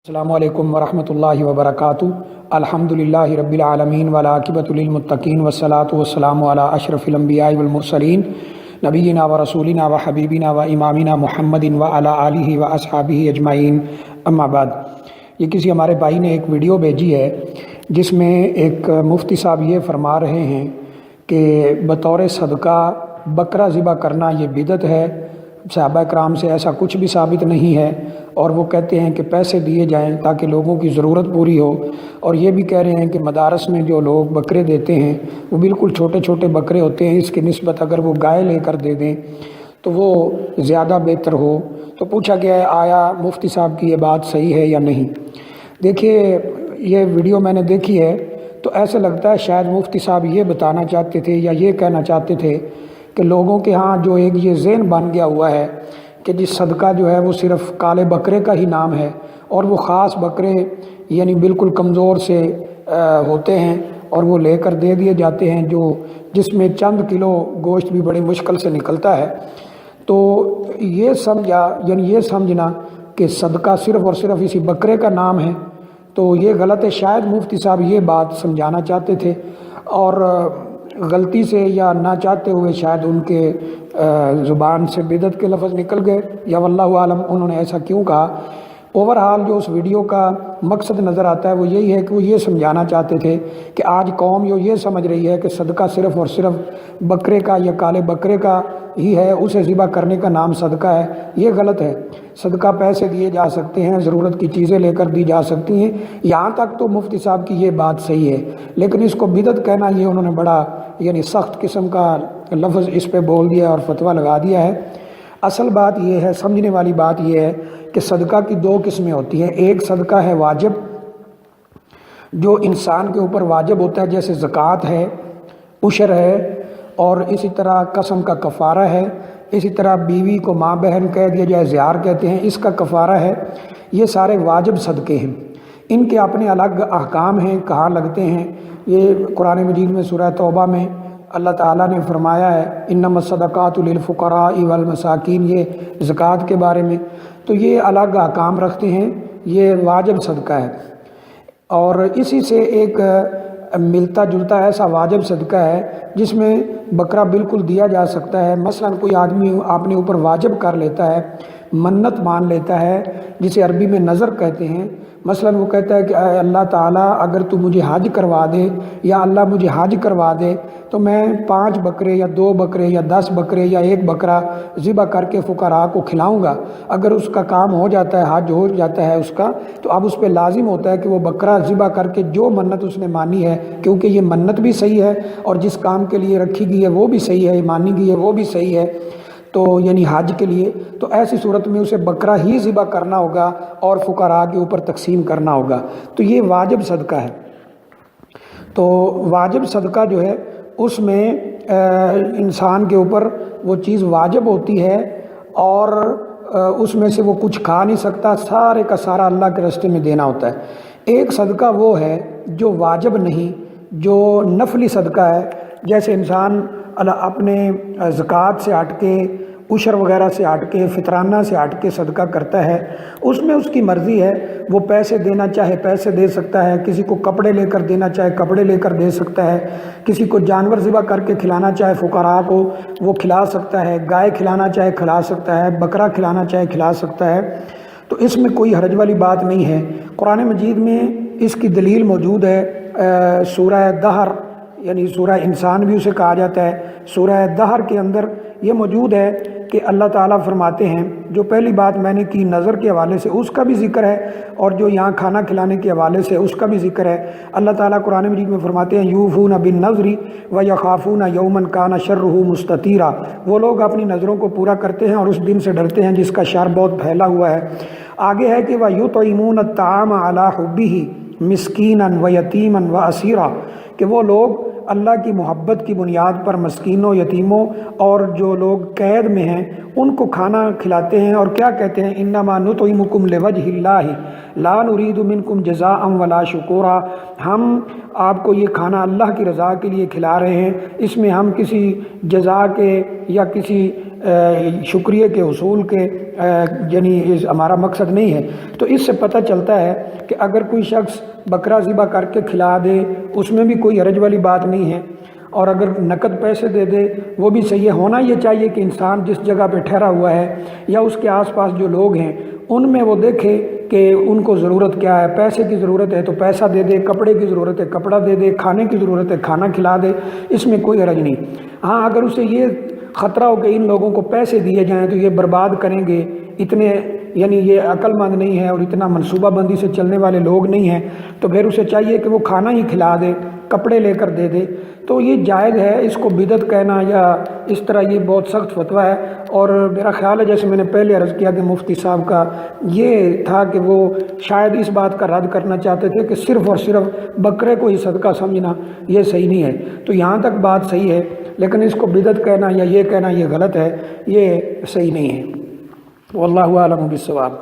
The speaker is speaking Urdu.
السلام علیکم ورحمۃ اللہ وبرکاتہ۔ الحمدللہ رب العالمین والعاقبۃ للمتقین والصلاۃ والسلام علی اشرف الانبیاء والمرسلین نبینا و رسولنا و حبیبنا و امامنا محمد وعلی آلہ و اصحابہ اجمعین، اما بعد۔ یہ کسی ہمارے بھائی نے ایک ویڈیو بھیجی ہے جس میں ایک مفتی صاحب یہ فرما رہے ہیں کہ بطور صدقہ بکرا ذبح کرنا یہ بدعت ہے، صحابہ کرام سے ایسا کچھ بھی ثابت نہیں ہے، اور وہ کہتے ہیں کہ پیسے دیے جائیں تاکہ لوگوں کی ضرورت پوری ہو، اور یہ بھی کہہ رہے ہیں کہ مدارس میں جو لوگ بکرے دیتے ہیں وہ بالکل چھوٹے چھوٹے بکرے ہوتے ہیں، اس کی نسبت اگر وہ گائے لے کر دے دیں تو وہ زیادہ بہتر ہو۔ تو پوچھا گیا ہے آیا مفتی صاحب کی یہ بات صحیح ہے یا نہیں؟ دیکھیے، یہ ویڈیو میں نے دیکھی ہے تو ایسا لگتا ہے شاید مفتی صاحب یہ بتانا چاہتے تھے یا یہ کہنا چاہتے تھے کہ لوگوں کے ہاں جو ایک یہ ذہن بن گیا ہوا ہے کہ جس صدقہ جو ہے وہ صرف کالے بکرے کا ہی نام ہے، اور وہ خاص بکرے یعنی بالکل کمزور سے ہوتے ہیں اور وہ لے کر دے دیے جاتے ہیں، جس میں چند کلو گوشت بھی بڑی مشکل سے نکلتا ہے۔ تو یہ سمجھنا کہ صدقہ صرف اور صرف اسی بکرے کا نام ہے تو یہ غلط ہے۔ شاید مفتی صاحب یہ بات سمجھانا چاہتے تھے اور غلطی سے یا نہ چاہتے ہوئے شاید ان کے زبان سے بدعت کے لفظ نکل گئے، یا واللہ عالم انہوں نے ایسا کیوں کہا۔ اوورحال جو اس ویڈیو کا مقصد نظر آتا ہے وہ یہی ہے کہ وہ یہ سمجھانا چاہتے تھے کہ آج قوم یہ سمجھ رہی ہے کہ صدقہ صرف اور صرف بکرے کا یا کالے بکرے کا ہی ہے، اسے ذبح کرنے کا نام صدقہ ہے۔ یہ غلط ہے۔ صدقہ پیسے دیے جا سکتے ہیں، ضرورت کی چیزیں لے کر دی جا سکتی ہیں، یہاں تک تو مفتی صاحب کی یہ بات صحیح ہے، لیکن اس کو بدعت کہنا یہ انہوں نے بڑا سخت قسم کا لفظ اس پہ بول دیا اور فتویٰ لگا دیا ہے۔ اصل بات یہ ہے، سمجھنے والی بات یہ ہے کہ صدقہ کی دو قسمیں ہوتی ہیں۔ ایک صدقہ ہے واجب، جو انسان کے اوپر واجب ہوتا ہے، جیسے زکوٰۃ ہے، عشر ہے، اور اسی طرح قسم کا کفارہ ہے، اسی طرح بیوی کو ماں بہن کہہ دیا جائے، زیار کہتے ہیں، اس کا کفارہ ہے۔ یہ سارے واجب صدقے ہیں، ان کے اپنے الگ احکام ہیں، کہاں لگتے ہیں۔ یہ قرآن مجید میں سورہ توبہ میں اللہ تعالیٰ نے فرمایا ہے انما الصدقات للفقراء والمساکین، یہ زکوٰۃ کے بارے میں، تو یہ الگ احکام رکھتے ہیں، یہ واجب صدقہ ہے۔ اور اسی سے ایک ملتا جلتا ایسا واجب صدقہ ہے جس میں بکرا بالکل دیا جا سکتا ہے۔ مثلا کوئی آدمی اپنے اوپر واجب کر لیتا ہے، منت مان لیتا ہے، جسے عربی میں نظر کہتے ہیں۔ مثلا وہ کہتا ہے کہ اے اللہ تعالیٰ اگر تو مجھے حج کروا دے، یا اللہ مجھے حج کروا دے تو میں 5 بکرے یا 2 بکرے یا 10 بکرے یا 1 بکرا ذبح کر کے فقراء کو کھلاؤں گا۔ اگر اس کا کام ہو جاتا ہے، حج ہو جاتا ہے اس کا، تو اب اس پہ لازم ہوتا ہے کہ وہ بکرا ذبح کر کے جو منت اس نے مانی ہے، کیونکہ یہ منت بھی صحیح ہے اور جس کام کے لیے رکھی گئی ہے وہ بھی صحیح ہے، مانی گئی ہے وہ بھی صحیح ہے، تو یعنی حج کے لیے، تو ایسی صورت میں اسے بکرا ہی ذبح کرنا ہوگا اور فقراء کے اوپر تقسیم کرنا ہوگا۔ تو یہ واجب صدقہ ہے۔ تو واجب صدقہ جو ہے اس میں انسان کے اوپر وہ چیز واجب ہوتی ہے اور اس میں سے وہ کچھ کھا نہیں سکتا، سارے کا سارا اللہ کے راستے میں دینا ہوتا ہے۔ ایک صدقہ وہ ہے جو واجب نہیں، جو نفلی صدقہ ہے، جیسے انسان اپنے زکوٰۃ سے ہٹ کے، عشر وغیرہ سے ہٹ کے، فطرانہ سے ہٹ کے صدقہ کرتا ہے، اس میں اس کی مرضی ہے، وہ پیسے دینا چاہے پیسے دے سکتا ہے، کسی کو کپڑے لے کر دینا چاہے کپڑے لے کر دے سکتا ہے، کسی کو جانور ذبح کر کے کھلانا چاہے فقراء کو وہ کھلا سکتا ہے، گائے کھلانا چاہے کھلا سکتا ہے، بکرا کھلانا چاہے کھلا سکتا ہے، تو اس میں کوئی حرج والی بات نہیں ہے۔ قرآن مجید میں اس کی دلیل موجود ہے، سورہ دہر یعنی سورہ انسان بھی اسے کہا جاتا ہے، سورہ دہر کے اندر یہ موجود ہے کہ اللہ تعالیٰ فرماتے ہیں، جو پہلی بات میں نے کی نظر کے حوالے سے اس کا بھی ذکر ہے، اور جو یہاں کھانا کھلانے کے حوالے سے اس کا بھی ذکر ہے۔ اللہ تعالیٰ قرآن مجید میں فرماتے ہیں یوفون بالنذر ویخافون یوما کان شرہ مستطیرا، وہ لوگ اپنی نظروں کو پورا کرتے ہیں اور اس دن سے ڈرتے ہیں جس کا شر بہت پھیلا ہوا ہے۔ آگے ہے کہ وَيُطْعِمُونَ الطَّعَامَ عَلَىٰ حُبِّهِ مِسْكِينًا وَيَتِيمًا وَأَسِيرًا، کہ وہ لوگ اللہ کی محبت کی بنیاد پر مسکینوں، یتیموں اور جو لوگ قید میں ہیں ان کو کھانا کھلاتے ہیں، اور کیا کہتے ہیں انما نطعمکم لوجہ اللہ لا نرید منکم جزاء ولا شکورا، ہم آپ کو یہ کھانا اللہ کی رضا کے لیے کھلا رہے ہیں، اس میں ہم کسی جزا کے یا کسی شکریہ کے حصول کے یعنی ہمارا مقصد نہیں ہے۔ تو اس سے پتہ چلتا ہے کہ اگر کوئی شخص بکرا ذبح کر کے کھلا دے اس میں بھی کوئی حرج والی بات نہیں ہے، اور اگر نقد پیسے دے دے وہ بھی صحیح ہے۔ ہونا یہ چاہیے کہ انسان جس جگہ پہ ٹھہرا ہوا ہے یا اس کے آس پاس جو لوگ ہیں ان میں وہ دیکھے کہ ان کو ضرورت کیا ہے، پیسے کی ضرورت ہے تو پیسہ دے دے، کپڑے کی ضرورت ہے کپڑا دے دے، کھانے کی ضرورت ہے کھانا کھلا دے، اس میں کوئی حرج نہیں۔ ہاں اگر اسے یہ خطرہ ہو کہ ان لوگوں کو پیسے دیے جائیں تو یہ برباد کریں گے، اتنے یعنی یہ عقل مند نہیں ہے اور اتنا منصوبہ بندی سے چلنے والے لوگ نہیں ہیں، تو پھر اسے چاہیے کہ وہ کھانا ہی کھلا دے، کپڑے لے کر دے دے، تو یہ جائز ہے۔ اس کو بدعت کہنا یا اس طرح یہ بہت سخت فتویٰ ہے، اور میرا خیال ہے جیسے میں نے پہلے عرض کیا کہ مفتی صاحب کا یہ تھا کہ وہ شاید اس بات کا رد کرنا چاہتے تھے کہ صرف اور صرف بکرے کو ہی صدقہ سمجھنا یہ صحیح نہیں ہے، تو یہاں تک بات صحیح ہے، لیکن اس کو بدعت کہنا یا یہ کہنا یہ غلط ہے، یہ صحیح نہیں ہے۔ واللہ اعلم بالصواب۔